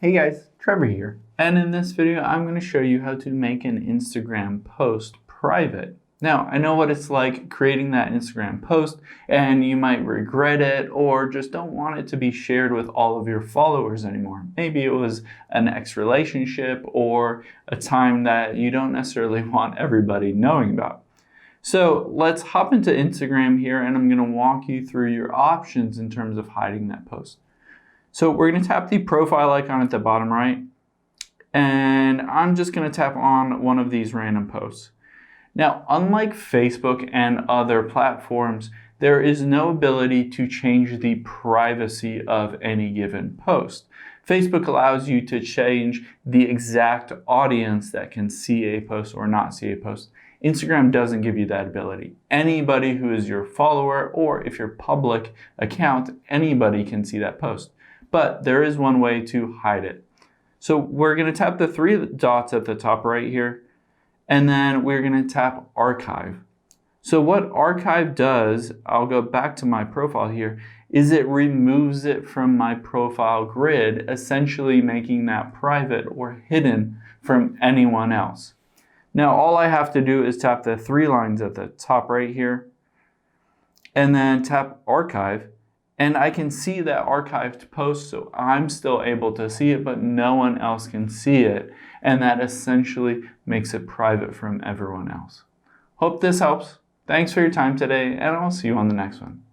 Hey guys, Trevor here. And in this video, I'm going to show you how to make an Instagram post private. Now, I know what it's like creating that Instagram post, and you might regret it or just don't want it to be shared with all of your followers anymore. Maybe it was an ex-relationship or a time that you don't necessarily want everybody knowing about. So let's hop into Instagram here, and I'm going to walk you through your options in terms of hiding that post. So we're going to tap the profile icon at the bottom right, and I'm just going to tap on one of these random posts. Now, unlike Facebook and other platforms, there is no ability to change the privacy of any given post. Facebook allows you to change the exact audience that can see a post or not see a post. Instagram doesn't give you that ability. Anybody who is your follower, or if you're public account, anybody can see that post. But there is one way to hide it. So we're going to tap the three dots at the top right here, and then we're going to tap Archive. So what Archive does, I'll go back to my profile here, is it removes it from my profile grid, essentially making that private or hidden from anyone else. Now all I have to do is tap the three lines at the top right here, and then tap Archive. And I can see that archived post, so I'm still able to see it, but no one else can see it. And that essentially makes it private from everyone else. Hope this helps. Thanks for your time today, and I'll see you on the next one.